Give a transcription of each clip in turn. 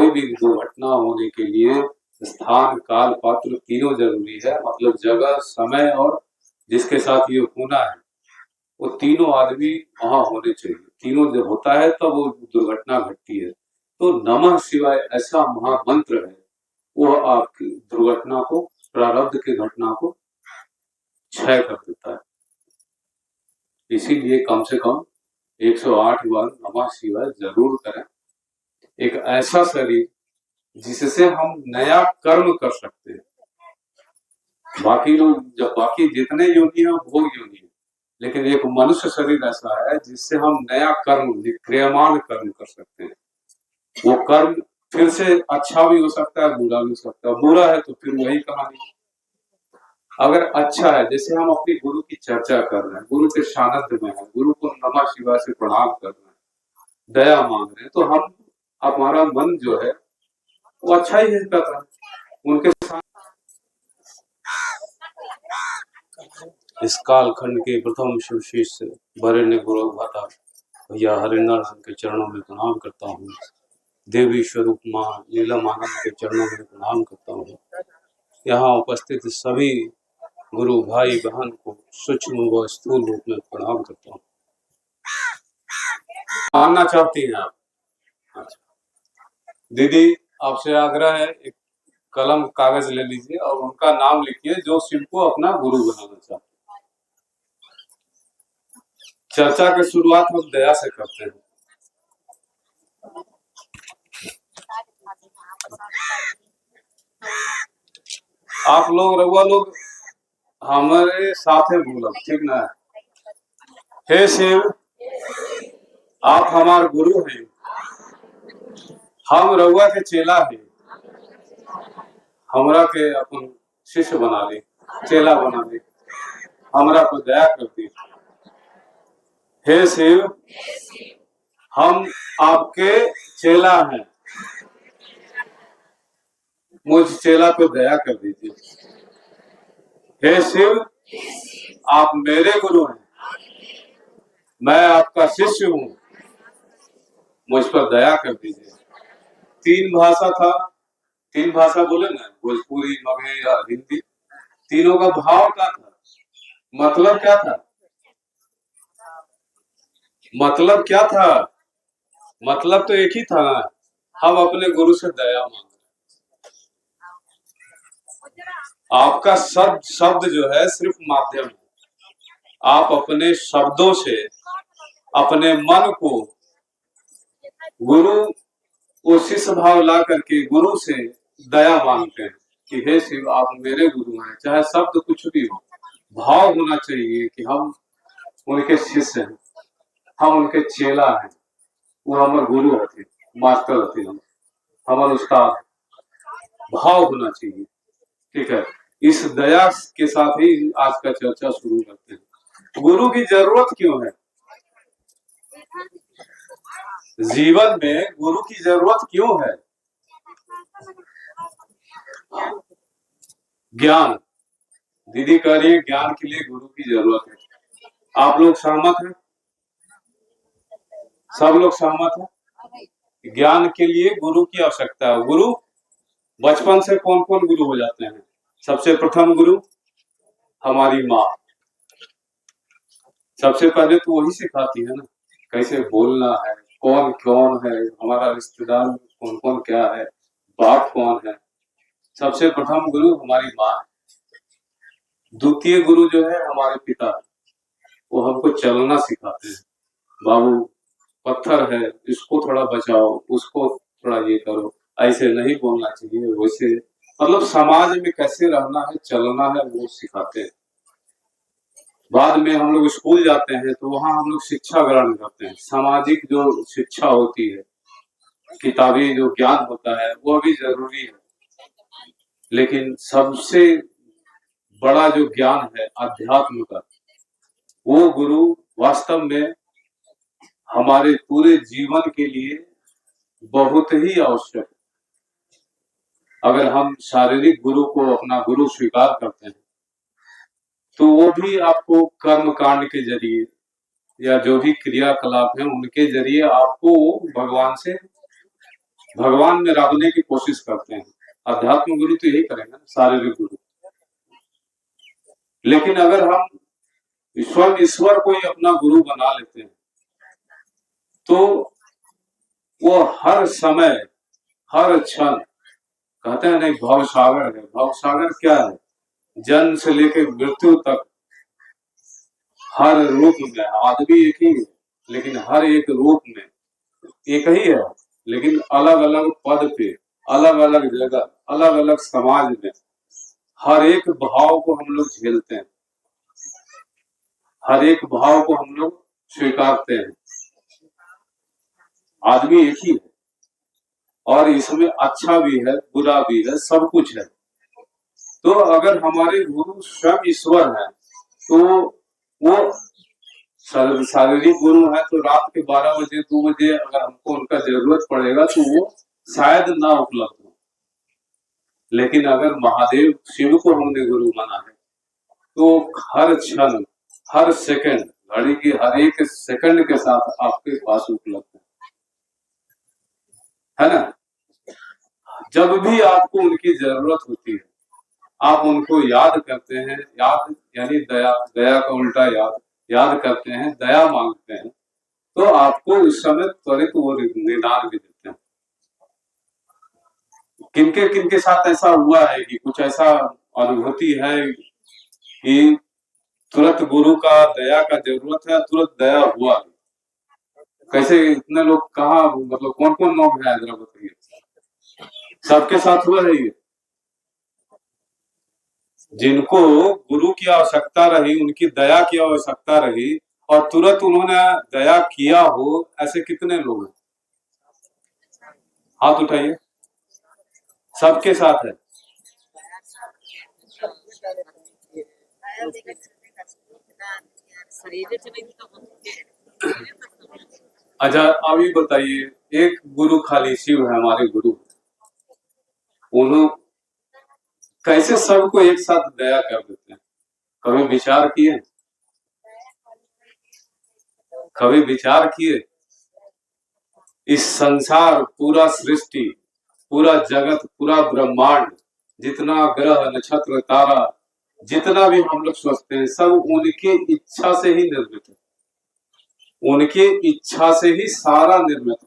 कोई भी दुर्घटना होने के लिए स्थान, काल, पात्र तीनों जरूरी है। मतलब जगह, समय और जिसके साथ ये होना है वो तीनों आदमी वहां होने चाहिए। तीनों जब होता है तब वो दुर्घटना घटती है। तो नमः शिवाय ऐसा महामंत्र है, वो आपकी दुर्घटना को, प्रारब्ध की घटना को क्षय कर देता है। इसीलिए कम से कम 108 बार नमः शिवाय जरूर करें। एक ऐसा शरीर जिससे हम नया कर्म कर सकते हैं। बाकी लोग, जब बाकी जितने योगी हैं भोग योगी हैं, लेकिन एक मनुष्य शरीर ऐसा है जिससे हम नया कर्म, क्रियमान कर्म कर सकते हैं। वो कर्म फिर से अच्छा भी हो सकता है, बुरा भी हो सकता है। बुरा है तो फिर वही कहानी। अगर अच्छा है, जैसे हम अपने गुरु की चर्चा कर रहे हैं, गुरु के सानिध्य में है, गुरु को नमः शिवाय से प्रणाम कर रहे हैं, दया मांग रहे हैं, तो हम, हमारा मन जो है वो अच्छा ही कर रहा है उनके साथ। इस कालखंड के प्रथम शिव शिष्य वरेण्य गुरु भाता भैया हरिंदर के चरणों में प्रणाम करता हूँ। देवी स्वरूप माँ लीला मानव के चरणों में प्रणाम करता हूँ। यहाँ उपस्थित सभी गुरु भाई बहन को सूक्ष्म व स्थूल रूप में प्रणाम करता हूँ। मानना चाहती हैं आप? दीदी, आपसे आग्रह है, एक कलम कागज ले लीजिए और उनका नाम लिखिए जो शिव को अपना गुरु बनाना चाहते हैं। चर्चा की शुरुआत हम दया से करते हैं। आप लोग, रघुआ लोग हमारे साथ है, बोलो ठीक ना? हे शिव, आप हमारे गुरु हैं, हम रघुआ के चेला हैं, हमरा के अपन शिष्य बना ले, चेला बना ले, हमरा को दया कर दी। हे शिव, हम आपके चेला हैं, मुझ चेला को दया कर दीजिए। हे शिव, आप मेरे गुरु हैं, मैं आपका शिष्य हूँ, मुझ पर दया कर दीजिए। 3 भाषा था, 3 भाषा बोले ना, भोजपुरी, मगही या हिंदी। तीनों का भाव क्या था, मतलब क्या था? मतलब क्या था? मतलब तो एक ही था ना, हम अपने गुरु से दया मांग रहे। आपका शब्द जो है सिर्फ माध्यम है। आप अपने शब्दों से अपने मन को गुरु को शिष्य भाव ला करके गुरु से दया मांगते हैं कि हे शिव, आप मेरे गुरु हैं। चाहे शब्द कुछ भी हो, भाव होना चाहिए कि हम उनके शिष्य हैं, हम उनके चेला हैं, वो हमारे गुरु होते, मास्टर होते, हमारे उस्ताद। भाव होना चाहिए, ठीक है? इस दया के साथ ही आज का चर्चा शुरू करते हैं। गुरु की जरूरत क्यों है जीवन में? गुरु की जरूरत क्यों है? ज्ञान, दीदी कह रही है ज्ञान के लिए गुरु की जरूरत है। आप लोग सहमत हैं? सब लोग सहमत हैं? ज्ञान के लिए गुरु की आवश्यकता है। गुरु बचपन से कौन कौन गुरु हो जाते हैं? सबसे प्रथम गुरु हमारी माँ। सबसे पहले तो वही सिखाती है ना, कैसे बोलना है, कौन कौन है हमारा रिश्तेदार, कौन कौन क्या है, बाप कौन है। सबसे प्रथम गुरु हमारी माँ है। द्वितीय गुरु जो है हमारे पिता, वो हमको चलना सिखाते हैं। बाबू पत्थर है, इसको थोड़ा बचाओ, उसको थोड़ा ये करो, ऐसे नहीं बोलना चाहिए, वैसे, मतलब समाज में कैसे रहना है, चलना है, वो सिखाते हैं। बाद में हम लोग स्कूल जाते हैं तो वहां हम लोग शिक्षा ग्रहण करते हैं। सामाजिक जो शिक्षा होती है, किताबी जो ज्ञान होता है, वो भी जरूरी है, लेकिन सबसे बड़ा जो ज्ञान है अध्यात्म का, वो गुरु वास्तव में हमारे पूरे जीवन के लिए बहुत ही आवश्यक है। अगर हम शारीरिक गुरु को अपना गुरु स्वीकार करते हैं तो वो भी आपको कर्म कांड के जरिए या जो भी क्रियाकलाप है उनके जरिए आपको भगवान से भगवान में राबने की कोशिश करते हैं। अध्यात्म गुरु तो यही करेंगे ना, शारीरिक गुरु। लेकिन अगर हम स्वयं ईश्वर को ही अपना गुरु बना लेते हैं तो वो हर समय हर क्षण, कहते हैं नहीं भव सागर है। भव सागर क्या है? जन्म से लेकर मृत्यु तक हर रूप में, आदमी एक ही है लेकिन हर एक रूप में एक ही है, लेकिन अलग अलग पद पे, अलग अलग जगह, अलग अलग समाज में हर एक भाव को हम लोग झेलते हैं, हर एक भाव को हम लोग स्वीकारते हैं। आदमी एक ही है और इसमें अच्छा भी है, बुरा भी है, सब कुछ है। तो अगर हमारे गुरु स्वयं ईश्वर है तो वो शारीरिक गुरु है तो रात के 12 बजे 2 बजे अगर हमको उनका जरूरत पड़ेगा तो वो शायद ना उपलब्ध हो। लेकिन अगर महादेव शिव को हमने गुरु माना है तो हर क्षण, हर सेकंड, घड़ी की हर एक सेकंड के साथ आपके पास उपलब्ध है ना। जब भी आपको उनकी जरूरत होती है आप उनको याद करते हैं, याद यानी दया, दया का उल्टा याद, याद करते हैं, दया मांगते हैं तो आपको उस समय त्वरित वो निदान भी देते हैं। किनके किनके साथ ऐसा हुआ है कि कुछ ऐसा अनुभूति है कि तुरंत गुरु का दया का जरूरत है, तुरंत दया हुआ? कैसे इतने लोग कहाँ, मतलब कौन कौन लोग हैं हैदराबाद में? सबके साथ हुआ है ये। जिनको गुरु की आवश्यकता रही, उनकी दया की आवश्यकता रही और तुरंत उन्होंने दया किया हो, ऐसे कितने लोग हैं? हाथ उठाइए। सबके साथ है। अच्छा अभी बताइए, एक गुरु खाली शिव है हमारे गुरु, उन्होंने कैसे सबको एक साथ दया कर देते हैं? कभी विचार किए? कभी विचार किए? इस संसार, पूरा सृष्टि, पूरा जगत, पूरा ब्रह्मांड, जितना ग्रह नक्षत्र तारा, जितना भी हम लोग सोचते हैं सब उनकी इच्छा से ही निर्मित है। उनकी इच्छा से ही सारा निर्मित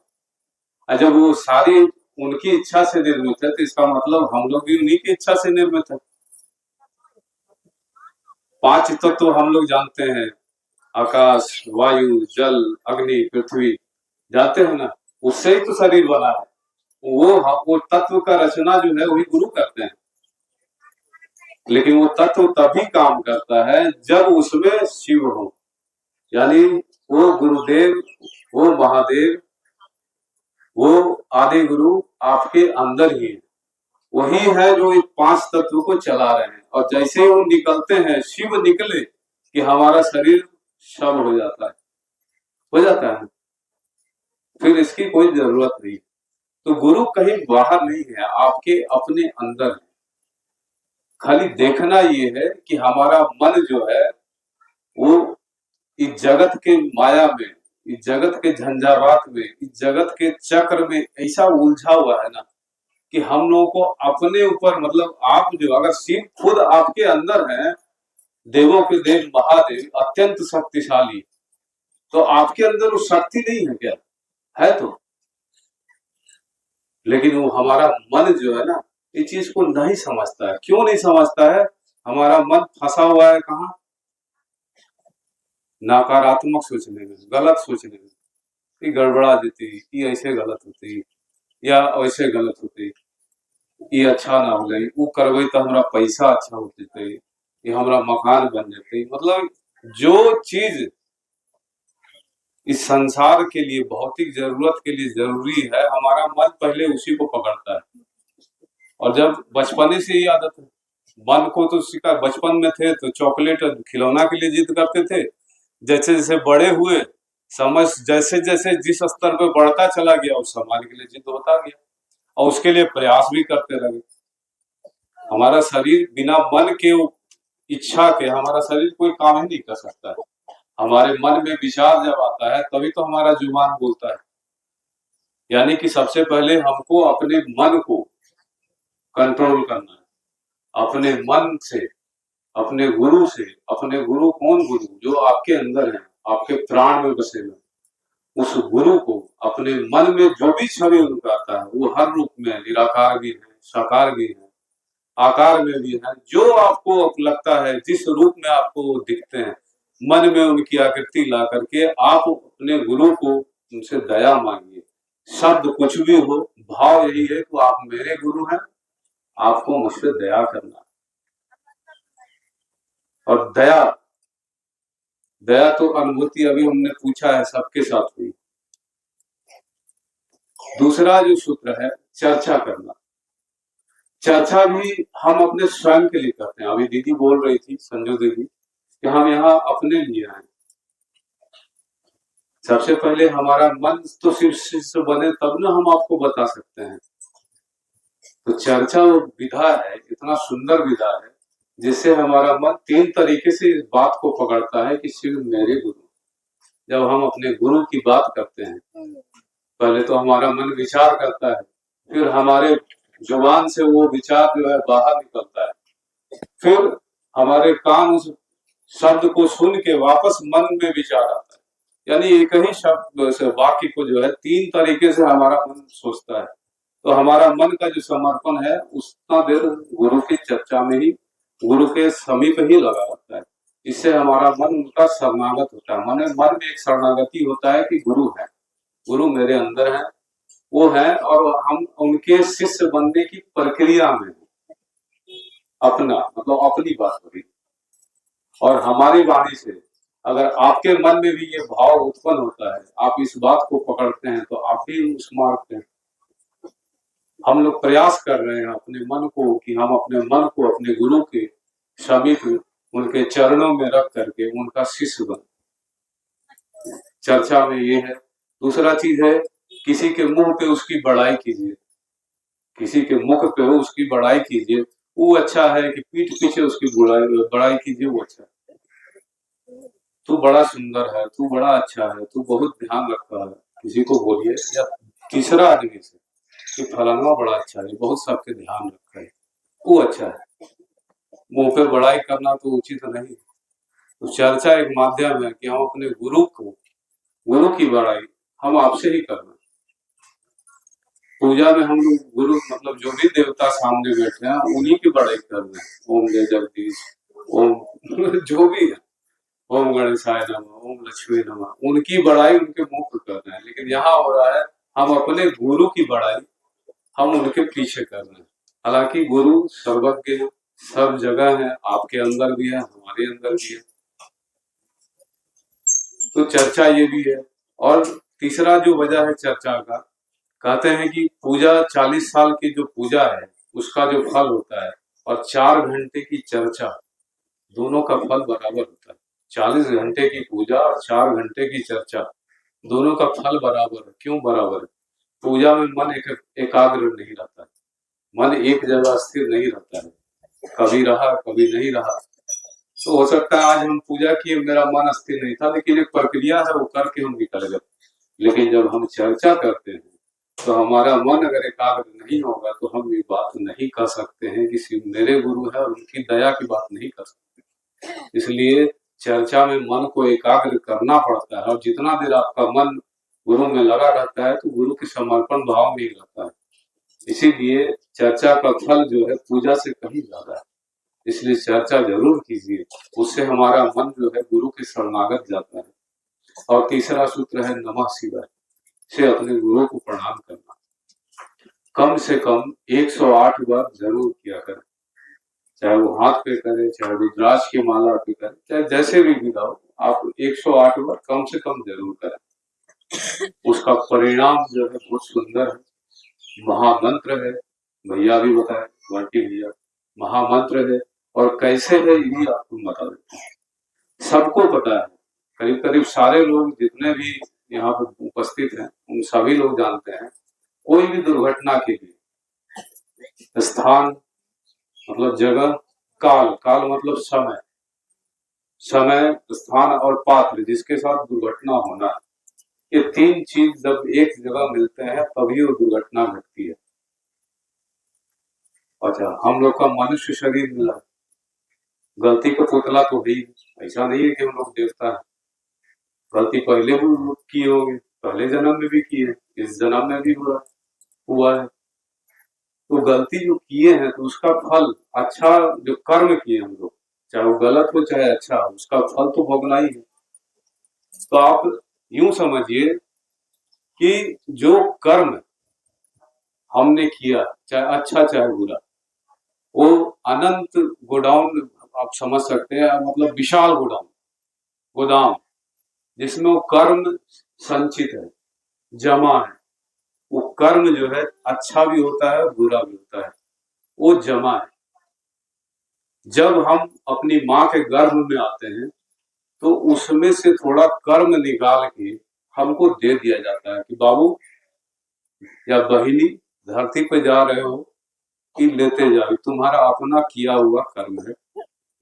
है। जब वो सारी उनकी इच्छा से निर्मित है तो इसका मतलब हम लोग भी उन्हीं की इच्छा से निर्मित है। 5 तत्व तो हम लोग जानते हैं, आकाश, वायु, जल, अग्नि, पृथ्वी, जानते हैं ना। उससे ही तो शरीर बना है। वो तत्व का रचना जो है वही गुरु करते हैं। लेकिन वो तत्व तभी काम करता है जब उसमें शिव हो, यानी वो गुरुदेव, वो महादेव, वो आदि गुरु आपके अंदर ही है। वही है जो इन 5 तत्व को चला रहे हैं। और जैसे ही वो निकलते हैं, शिव निकले कि हमारा शरीर शव हो जाता है, हो जाता है। फिर इसकी कोई जरूरत नहीं। तो गुरु कहीं बाहर नहीं है, आपके अपने अंदर है। खाली देखना ये है कि हमारा मन जो है वो इस जगत के माया में, इस जगत के झंझावात में, इस जगत के चक्र में ऐसा उलझा हुआ है ना कि हम लोगों को अपने ऊपर, मतलब आप जो, अगर शिव खुद आपके अंदर है, देवों के देव महादेव अत्यंत शक्तिशाली, तो आपके अंदर वो शक्ति नहीं है क्या? है तो। लेकिन वो हमारा मन जो है ना इस चीज को नहीं समझता है। क्यों नहीं समझता है? हमारा मन फंसा हुआ है कहाँ? नकारात्मक सोचने में, गलत सोचने में, कि गड़बड़ा देती, कि ऐसे गलत होती या वैसे गलत होती, ये अच्छा ना हो गई, वो करवे तो हमारा पैसा अच्छा हो जते, ये हमारा मकान बन जाते। मतलब जो चीज इस संसार के लिए, भौतिक जरूरत के लिए जरूरी है, हमारा मन पहले उसी को पकड़ता है। और जब बचपने से ही आदत है, मन को तो सिखा, बचपन में थे तो चॉकलेट खिलौना के लिए जिद करते थे। जैसे जैसे बड़े हुए, समझ जैसे जैसे जिस स्तर पर बढ़ता चला गया उस सामान के लिए जिद होता गया और उसके लिए प्रयास भी करते रहे। हमारा शरीर बिना मन के इच्छा के, हमारा शरीर कोई काम ही नहीं कर सकता है। हमारे मन में विचार जब आता है तभी तो हमारा जुबान बोलता है। यानी कि सबसे पहले हमको अपने मन को कंट्रोल करना है, अपने मन से, अपने गुरु से। अपने गुरु कौन गुरु? जो आपके अंदर है, आपके प्राण में बसे हुए। उस गुरु को अपने मन में जो भी छवि उनका आता है, वो हर रूप में है, निराकार भी है, साकार भी है, आकार में भी है, जो आपको लगता है, जिस रूप में आपको वो दिखते हैं, मन में उनकी आकृति ला करके आप अपने गुरु को उनसे दया मांगिए। शब्द कुछ भी हो, भाव यही है कि आप मेरे गुरु हैं, आपको मुझसे दया करना। और दया, दया तो अनुभूति अभी हमने पूछा है सबके साथ हुई। दूसरा जो सूत्र है, चर्चा करना। चर्चा भी हम अपने स्वयं के लिए करते हैं। अभी दीदी बोल रही थी, संजू दीदी, कि हम यहाँ अपने लिए आए। सबसे पहले हमारा मन तो सिर्फ शिष्य बने तब ना हम आपको बता सकते हैं। तो चर्चा वो विधा है, इतना सुंदर विधा है, जिससे हमारा मन 3 तरीके से इस बात को पकड़ता है कि सिर्फ मेरे गुरु। जब हम अपने गुरु की बात करते हैं, पहले तो हमारा मन विचार करता है, फिर हमारे जुबान से वो विचार जो है बाहर निकलता है, फिर हमारे कान उस शब्द को सुन के वापस मन में विचार आता है। यानी एक ही शब्द से वाक्य को जो है 3 तरीके से हमारा मन सोचता है। तो हमारा मन का जो समर्पण है, उतना देर गुरु की चर्चा में ही, गुरु के समीप ही लगा रहता है। इससे हमारा मन उनका शरणागत होता है। मन में एक शरणागति होता है कि गुरु है, गुरु मेरे अंदर है, वो है, और हम उनके शिष्य बनने की प्रक्रिया में अपना मतलब अपनी बात हो रही। और हमारी वाणी से अगर आपके मन में भी ये भाव उत्पन्न होता है, आप इस बात को पकड़ते हैं, तो आप भी उस मार्ग पे। हम लोग प्रयास कर रहे हैं अपने मन को, कि हम अपने मन को अपने गुरु के समीप, उनके चरणों में रख करके उनका शिष्य बने। चर्चा में ये है। दूसरा चीज है, किसी के मुंह पे उसकी बड़ाई कीजिए, किसी के मुख पे उसकी बड़ाई कीजिए, वो अच्छा है, कि पीठ पीछे उसकी बड़ाई कीजिए, वो अच्छा है। तू बड़ा सुंदर है, तू बड़ा अच्छा है, तू बहुत ध्यान रखता है, किसी को बोलिए, या तीसरा आदमी से कि फलाना बड़ा अच्छा है, बहुत सबके ध्यान रखता है, वो अच्छा है। मुंह पे बड़ाई करना तो उचित नहीं। तो चर्चा एक माध्यम है कि हम अपने गुरु को, गुरु की बड़ाई हम आपसे ही करना। पूजा में हम लोग गुरु मतलब जो भी देवता सामने बैठे हैं, उन्हीं की बड़ाई कर रहे हैं। ओम जय जगदीश, ओम जो भी है, ओम गणेशाय नमः, ओम लक्ष्मी नमः, उनकी बड़ाई उनके मुंह पर कर रहे हैं। लेकिन यहाँ हो रहा है, हम अपने गुरु की बड़ाई हम उनके पीछे कर रहे हैं। हालांकि गुरु सर्वज्ञ सब जगह है, आपके अंदर भी है, हमारे अंदर भी है। तो चर्चा ये भी है। और तीसरा जो वजह है चर्चा का, कहते हैं कि पूजा 40 साल की जो पूजा है, उसका जो फल होता है, और 4 घंटे की चर्चा, दोनों का फल बराबर होता है। 40 घंटे की पूजा और 4 घंटे की चर्चा, दोनों का फल बराबर है। क्यों बराबर है? पूजा में मन एकाग्र नहीं रहता है, मन एक जगह स्थिर नहीं रहता है, कभी रहा कभी नहीं रहा। तो हो सकता है आज हम पूजा किए, मेरा मन स्थिर नहीं था, लेकिन एक प्रक्रिया है, वो करके हम निकल गए। लेकिन जब हम चर्चा करते हैं, तो हमारा मन अगर एकाग्र नहीं होगा, तो हम ये बात नहीं कर सकते हैं कि सिर्फ मेरे गुरु है और उनकी दया की बात नहीं कर सकते। इसलिए चर्चा में मन को एकाग्र करना पड़ता है, और जितना देर आपका मन गुरु में लगा रहता है, तो गुरु के समर्पण भाव में ही रहता है। इसीलिए चर्चा का फल जो है पूजा से कहीं ज्यादा है। इसलिए चर्चा जरूर कीजिए, उससे हमारा मन जो है गुरु के शरणागत जाता है। और तीसरा सूत्र है नमः शिवाय, से अपने गुरु को प्रणाम करना। कम से कम 108 बार जरूर किया करें, चाहे वो हाथ पे करे, चाहे रुद्राक्ष की माला पे करे, चाहे जैसे भी विधा हो, आप 108 बार कम से कम जरूर करें। उसका परिणाम जो है बहुत सुंदर है। महामंत्र है, भैया भी बताए, बंटी भैया, महामंत्र है। और कैसे है ये आपको बता देते हैं, सबको पता है। करीब करीब सारे लोग जितने भी यहाँ पे उपस्थित हैं, उन सभी लोग जानते हैं। कोई भी दुर्घटना के लिए स्थान मतलब जगह, काल, काल मतलब समय, समय स्थान और पात्र जिसके साथ दुर्घटना होना है, ये तीन चीज जब एक जगह मिलते हैं तभी वो दुर्घटना घटती है। अच्छा, हम लोग का मनुष्य शरीर मिला, गलती का पुतला तो है ही, ऐसा नहीं है कि हम लोग देवता है। गलती पहले भी किए होंगे, पहले जन्म में भी किए, इस जन्म में भी हुआ है। तो गलती जो किए हैं तो उसका फल, अच्छा जो कर्म किए हम लोग, चाहे वो गलत हो चाहे अच्छा, उसका फल तो भोगना ही है। तो आप यूं समझिए कि जो कर्म हमने किया, चाहे अच्छा चाहे बुरा, वो अनंत गोडाउन आप समझ सकते हैं, मतलब विशाल गोडाउन, गोदाम, जिसमें वो कर्म संचित है, जमा है। वो कर्म जो है अच्छा भी होता है बुरा भी होता है, वो जमा है। जब हम अपनी माँ के गर्भ में आते हैं तो उसमें से थोड़ा कर्म निकाल के हमको दे दिया जाता है कि बाबू या बहिनी, धरती पे जा रहे हो कि लेते जाओ, तुम्हारा अपना किया हुआ कर्म है,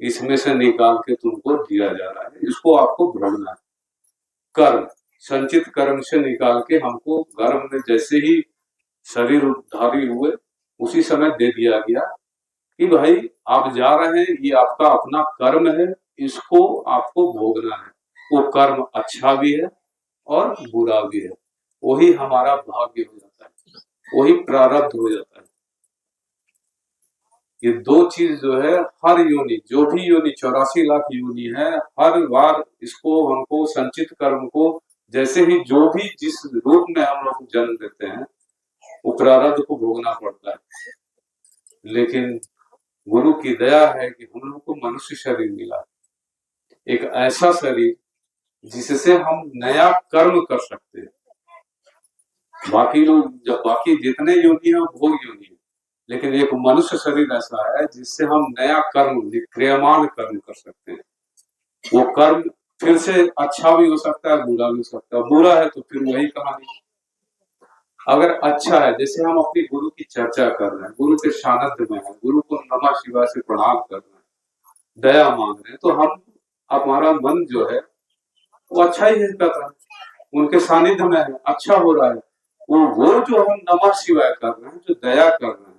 इसमें से निकाल के तुमको दिया जा रहा है, इसको आपको भोगना है। कर्म, संचित कर्म से निकाल के हमको गर्भ में जैसे ही शरीर उद्धारी हुए उसी समय दे दिया गया कि भाई आप जा रहे हैं, ये आपका अपना कर्म है, इसको आपको भोगना है। वो कर्म अच्छा भी है और बुरा भी है, वही हमारा भाग्य हो जाता है, वही प्रारब्ध हो जाता है। ये दो चीज जो है, हर योनि, जो भी योनि 84 लाख योनि है, हर बार इसको हमको संचित कर्म को, जैसे ही जो भी जिस रूप में हम लोग जन्म देते हैं, वो प्रारब्ध को भोगना पड़ता है। लेकिन गुरु की दया है कि हम लोग को मनुष्य शरीर मिला, एक ऐसा शरीर जिससे हम नया कर्म कर सकते हैं। बाकी लोग, जब बाकी जितने योनि हैं भोग योनि है, लेकिन एक मनुष्य शरीर ऐसा है जिससे हम नया कर्म, क्रियमान कर्म कर सकते हैं। वो कर्म फिर से अच्छा भी हो सकता है बुरा भी हो सकता है, बुरा है तो फिर वही कहानी। अगर अच्छा है, जैसे हम अपनी गुरु की चर्चा कर रहे हैं, गुरु के सानिध्य में है, गुरु को नमः शिवाय से प्रणाम कर रहे हैं, दया मांग रहे हैं, तो हम, हमारा मन जो है वो अच्छा ही कर रहा है, उनके सानिध्य में है, अच्छा हो रहा है। वो जो हम नमः शिवाय कर रहे हैं, जो दया कर रहे हैं,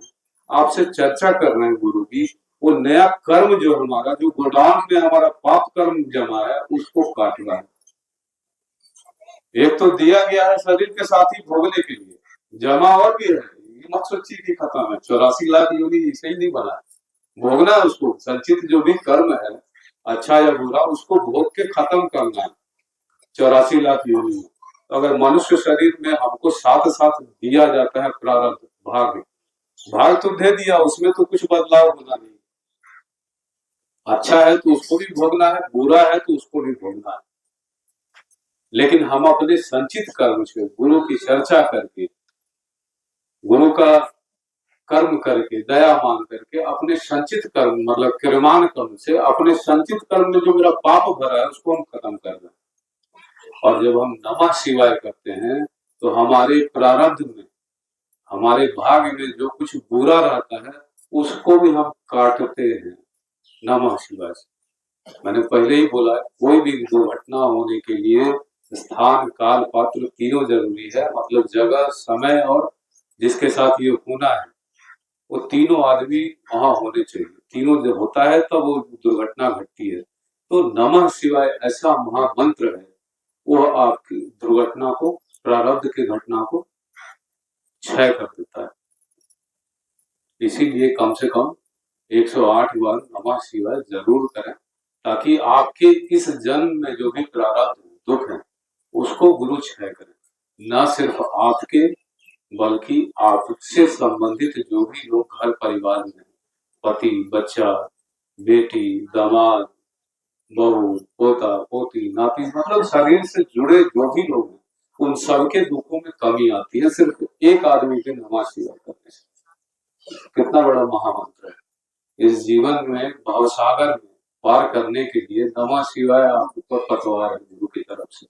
आपसे चर्चा कर रहे हैं गुरु की, वो नया कर्म जो हमारा, जो गोदाम में हमारा पाप कर्म जमा है, उसको काट रहा है। एक तो दिया गया है शरीर के साथ ही भोगने के लिए, जमा और भी है, ये मत सोचिए कि खत्म है। 84 लाख योनि इसे ही नहीं बना, भोगना है उसको, संचित जो भी कर्म है अच्छा या बुरा, उसको भोग के खत्म करना है 84 लाख योनि में। तो अगर मनुष्य शरीर में हमको साथ साथ दिया जाता है प्रारब्ध, भाग, भाग तो दे दिया, उसमें तो कुछ बदलाव होना नहीं, अच्छा है तो उसको भी भोगना है, बुरा है तो उसको भी भोगना है। लेकिन हम अपने संचित कर्म से, गुरु की चर्चा करके, गुरु का कर्म करके, दया मान करके, अपने संचित कर्म मतलब क्रियमान कर्म से, अपने संचित कर्म में जो मेरा पाप भरा है उसको हम खत्म कर रहे हैं। और जब हम नमः शिवाय करते हैं तो हमारे प्रारब्ध में, हमारे भाग्य में जो कुछ बुरा रहता है उसको भी हम काटते हैं नमः शिवाय से। मैंने पहले ही बोला, कोई भी दुर्घटना होने के लिए स्थान काल पात्र तीनों जरूरी है, मतलब जगह समय और जिसके साथ ये होना है, वो तीनों आदमी वहां होने चाहिए। तीनों जब होता है तब वो दुर्घटना घटती है। तो नमः शिवाय ऐसा महामंत्र है, वो आपकी दुर्घटना को, प्रारब्ध की घटना को क्षय कर देता है। इसीलिए कम से कम 108 बार नमः शिवाय जरूर करें, ताकि आपके इस जन्म में जो भी प्रारब्ध दुख है उसको गुरु क्षय करे। न सिर्फ आपके, बल्कि आपसे संबंधित जो भी लोग घर परिवार में, पति, बच्चा, बेटी, दामाद, बहू, पोता, पोती, नाती, मतलब शरीर से जुड़े जो भी लोग हैं, उन सबके दुखों में कमी आती है सिर्फ एक आदमी के नमः शिवाय करने से। कितना बड़ा महामंत्र है। इस जीवन में भवसागर में पार करने के लिए नमः शिवाय आपको पतवार है गुरु की तरफ से।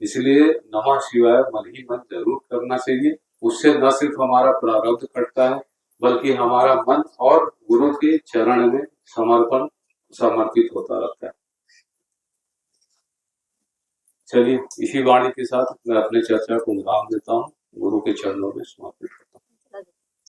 इसलिए नमः शिवाय मन ही मन जरूर करना चाहिए। उससे न सिर्फ हमारा प्रारब्ध कटता है, बल्कि हमारा मन और गुरु के चरण में समर्पित होता रहता है। चलिए इसी वाणी के साथ मैं अपनी चर्चा को विराम देता हूँ, गुरु के चरणों में समर्पित करता हूँ।